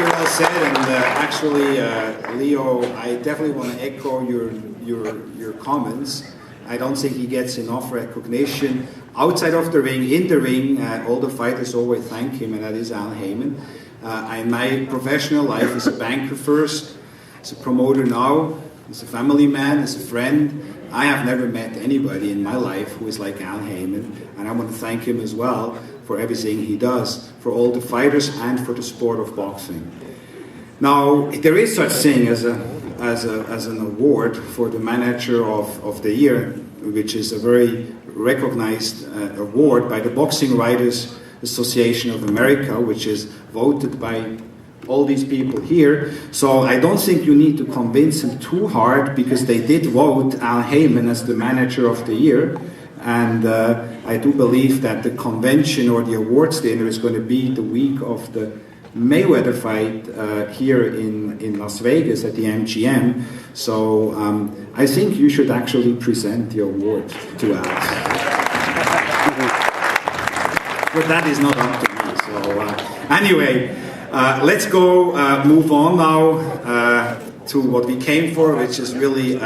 very well said, and actually, Leo, I definitely want to echo your comments. I don't think he gets enough recognition outside of the ring. In the ring, all the fighters always thank him, and that is Al Heyman. In my professional life, as a banker first, as a promoter now, as a family man, as a friend, I have never met anybody in my life who is like Al Heyman, and I want to thank him as well for everything he does, for all the fighters and for the sport of boxing. Now, there is such thing as an award for the manager of the year, which is a very recognized award by the Boxing Writers Association of America, which is voted by all these people here. So I don't think you need to convince them too hard, because they did vote Al Heyman as the manager of the year. And I do believe that the convention or the awards dinner is going to be the week of the Mayweather fight here in Las Vegas at the MGM. So I think you should actually present the award to Al. But that is not up to me. So anyway, let's go move on now to what we came for, which is really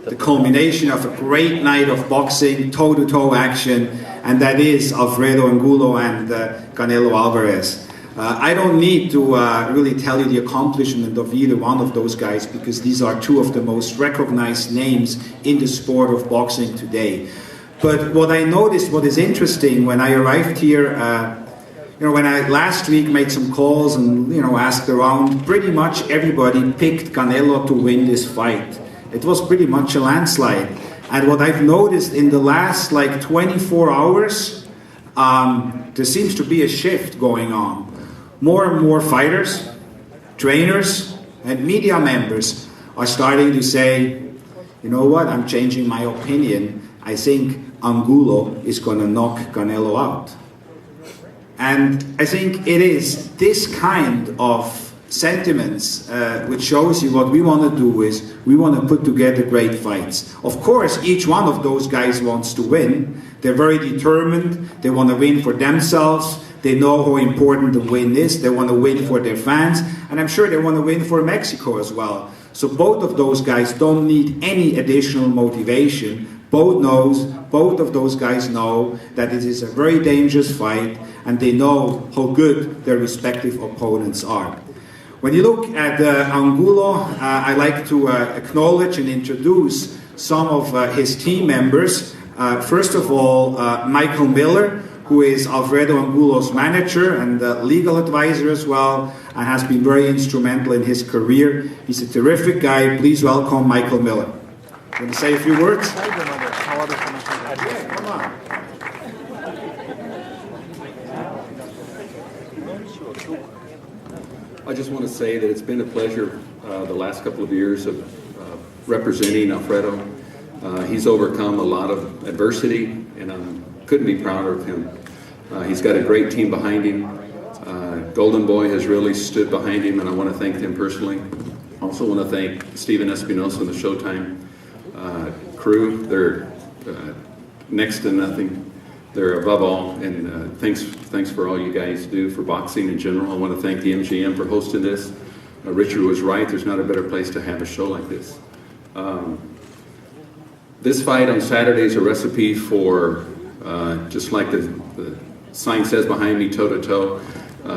the culmination of a great night of boxing, toe-to-toe action, and that is Alfredo Angulo and Canelo Alvarez. I don't need to really tell you the accomplishment of either one of those guys, because these are two of the most recognized names in the sport of boxing today. But what I noticed, what is interesting, when I arrived here, when I last week made some calls and asked around, pretty much everybody picked Canelo to win this fight. It was pretty much a landslide. And what I've noticed in the last 24 hours, there seems to be a shift going on. More and more fighters, trainers, and media members are starting to say, you know what, I'm changing my opinion. I think Angulo is going to knock Canelo out. And I think it is this kind of sentiments which shows you what we want to do is we want to put together great fights. Of course, each one of those guys wants to win. They're very determined. They want to win for themselves. They know how important the win is. They want to win for their fans. And I'm sure they want to win for Mexico as well. So both of those guys don't need any additional motivation. Both of those guys know that it is a very dangerous fight, and they know how good their respective opponents are. When you look at Angulo, I like to acknowledge and introduce some of his team members. First of all, Michael Miller, who is Alfredo Angulo's manager and legal advisor as well, and has been very instrumental in his career. He's a terrific guy. Please welcome Michael Miller. Want to say a few words? Come on. I just want to say that it's been a pleasure the last couple of years of representing Alfredo. He's overcome a lot of adversity, and I couldn't be prouder of him. He's got a great team behind him. Golden Boy has really stood behind him, and I want to thank them personally. I also want to thank Steven Espinosa and the Showtime crew. They're next to nothing. They're above all, and thanks for all you guys do for boxing in general. I want to thank the MGM for hosting this. Richard was right. There's not a better place to have a show like this. This fight on Saturday is a recipe for, just like the sign says behind me, toe-to-toe.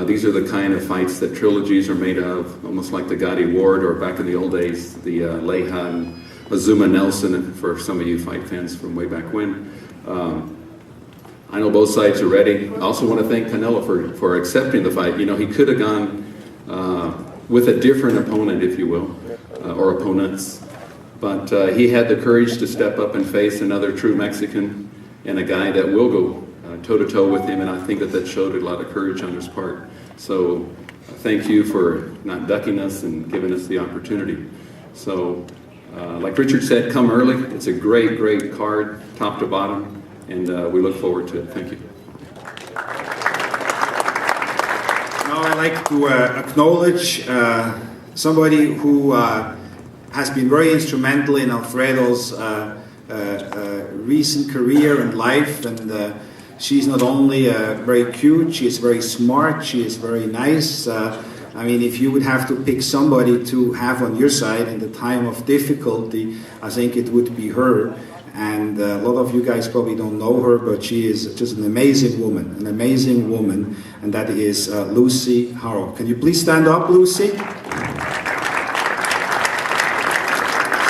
These are the kind of fights that trilogies are made of, almost like the Gotti Ward, or back in the old days, the Leija and Azuma Nelson, for some of you fight fans from way back when. I know both sides are ready. I also want to thank Canelo for accepting the fight. You know, he could have gone with a different opponent, if you will, or opponents. But he had the courage to step up and face another true Mexican and a guy that will go toe-to-toe with him, and I think that showed a lot of courage on his part. So thank you for not ducking us and giving us the opportunity. So like Richard said, come early. It's a great, great card, top to bottom, and we look forward to it. Thank you. Now I'd like to acknowledge somebody who has been very instrumental in Alfredo's recent career and life, and she's not only very cute, she is very smart, she is very nice, I mean, if you would have to pick somebody to have on your side in the time of difficulty, I think it would be her. And a lot of you guys probably don't know her, but she is just an amazing woman, and that is Lucy Harrow. Can you please stand up, Lucy?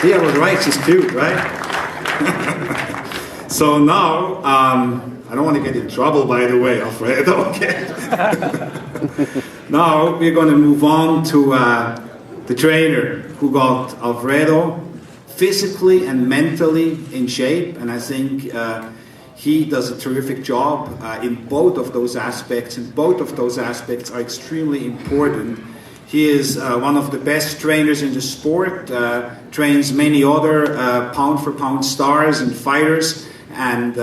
See, I was right, she's cute, right? So now, I don't want to get in trouble, by the way, Alfredo, okay? Now we're going to move on to the trainer who got Alfredo physically and mentally in shape, and I think he does a terrific job in both of those aspects, and both of those aspects are extremely important. He is one of the best trainers in the sport, trains many other pound-for-pound stars and fighters, and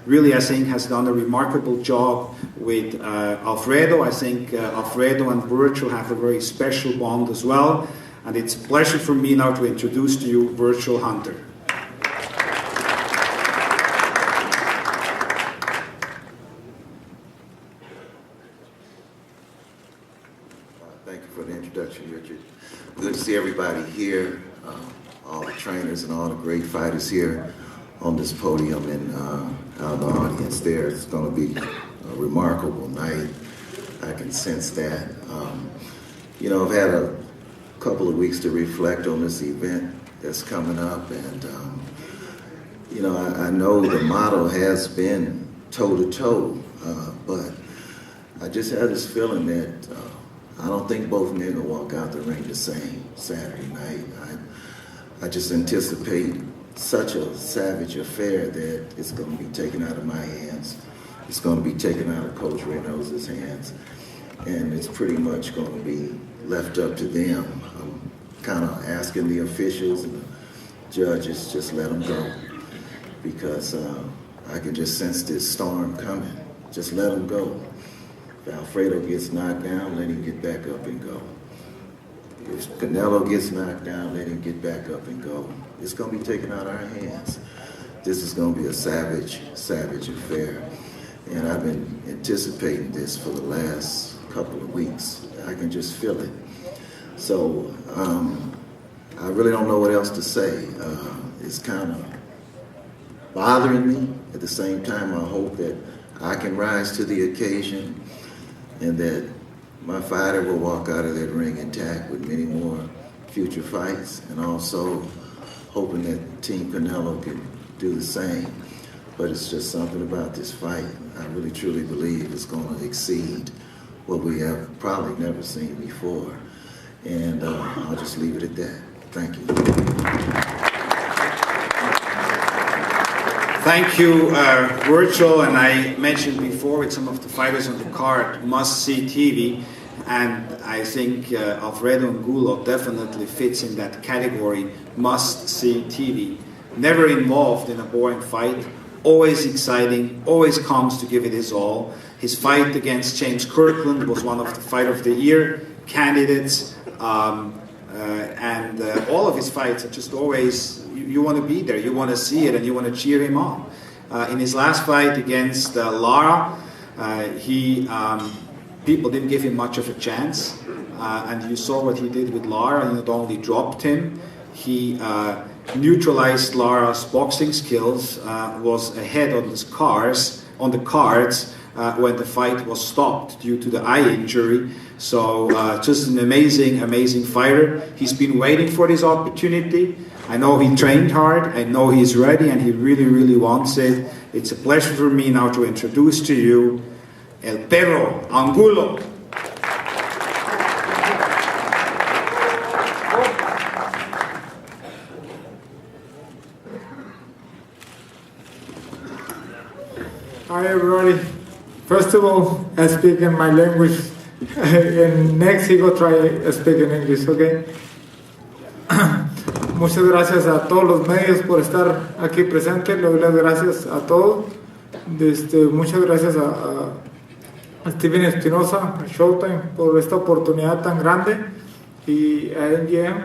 really I think has done a remarkable job with Alfredo. I think Alfredo and Virgil have a very special bond as well. And it's a pleasure for me now to introduce to you Virgil Hunter. Thank you for the introduction, Richard. Good to see everybody here, all the trainers and all the great fighters here on this podium and out in the audience there. It's going to be a remarkable night. I can sense that. You know, I've had a couple of weeks to reflect on this event that's coming up, and you know, I know the motto has been toe-to-toe, but I just have this feeling that I don't think both men will walk out the ring the same Saturday night. I just anticipate such a savage affair that it's going to be taken out of my hands. It's going to be taken out of Coach Reynos's hands, and it's pretty much going to be left up to them. I'm kind of asking the officials and the judges, just let them go, because I can just sense this storm coming. Just let them go. If Alfredo gets knocked down, let him get back up and go. If Canelo gets knocked down, let him get back up and go. It's going to be taken out of our hands. This is going to be a savage, savage affair. And I've been anticipating this for the last couple of weeks. I can just feel it. So I really don't know what else to say. It's kind of bothering me. At the same time, I hope that I can rise to the occasion and that my fighter will walk out of that ring intact with many more future fights, and also hoping that Team Canelo can do the same. But it's just something about this fight I really truly believe is going to exceed what we have probably never seen before. And I'll just leave it at that. Thank you. Thank you, Virgil. And I mentioned before with some of the fighters on the card, must-see TV. And I think Alfredo Angulo definitely fits in that category, must-see TV. Never involved in a boring fight, always exciting, always comes to give it his all. His fight against James Kirkland was one of the Fight of the Year candidates. And all of his fights are just always, you want to be there, you want to see it, and you want to cheer him on. In his last fight against Lara, people didn't give him much of a chance. And you saw what he did with Lara. He not only dropped him, he neutralized Lara's boxing skills, was ahead on the cards when the fight was stopped due to the eye injury. So just an amazing, amazing fighter. He's been waiting for this opportunity. I know he trained hard. I know he's ready, and he really, really wants it. It's a pleasure for me now to introduce to you El Perro Angulo. Hi everybody. First of all, I speak in my language. And next he go try speak in English, okay? Muchas gracias a todos los medios por estar aquí presentes. Le doy las gracias a todos. Muchas gracias a Steven Espinosa, a Showtime, por esta oportunidad tan grande, y a MGM,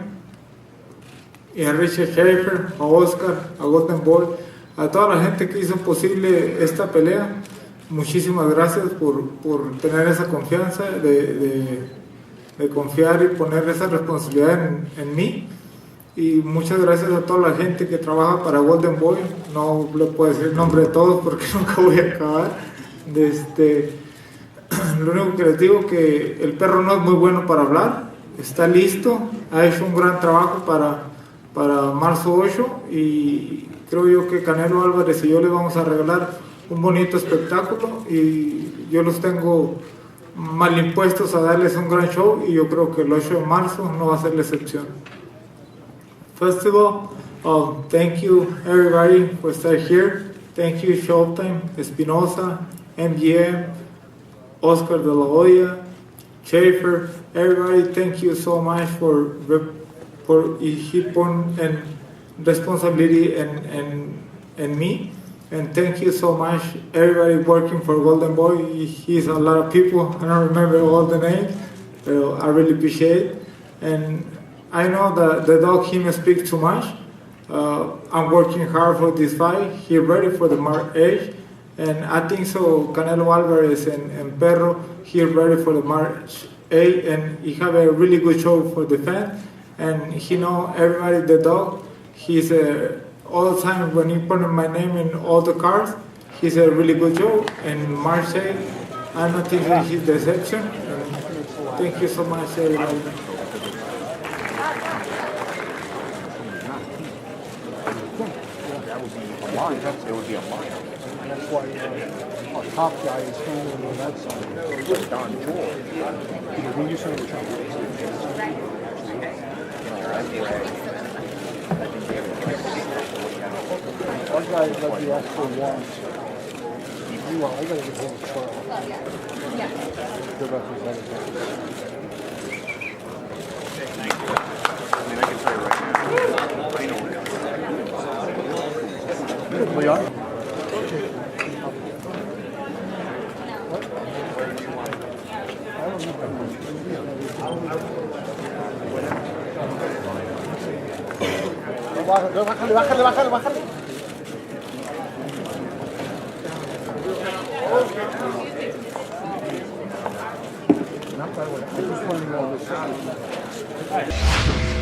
y a Richard Schaefer, a Oscar, a Golden Ball, a toda la gente que hizo posible esta pelea. Muchísimas gracias por tener esa confianza de de confiar y poner esa responsabilidad en mí. Y muchas gracias a toda la gente que trabaja para Golden Boy. No le puedo decir el nombre de todos porque nunca voy a acabar. Lo único que les digo es que el perro no es muy bueno para hablar, está listo, ha hecho un gran trabajo para marzo 8 y creo yo que Canelo Alvarez y yo le vamos a regalar un bonito espectáculo y yo los tengo mal impuestos a darles un gran show y yo creo que el 8 de marzo no va a ser la excepción. First of all, thank you everybody for staying here. Thank you Showtime, Espinosa, MGM, Oscar de la Hoya, Schaefer, everybody, thank you so much for he put and responsibility in me, and thank you so much everybody working for Golden Boy. He's a lot of people. I don't remember all the names, but I really appreciate it. And I know that the dog him speak too much. I'm working hard for this fight. He's ready for the March 8th. And I think so Canelo Alvarez and Perro, he's ready for the March 8 and he have a really good show for the fans. And he know everybody, the dog, he's all the time when he put my name in all the cards, he's a really good show. And March 8, I don't think he's the exception. And thank you so much everybody. It would be a line. That's why our top guy is standing on that side. It's Don George. Because when you say the top, our guy is like the actual one. You are, I gotta get hold of Charles. The representative. Thank you. I mean, I can tell you right now, I know We are. Bájale. Not that way.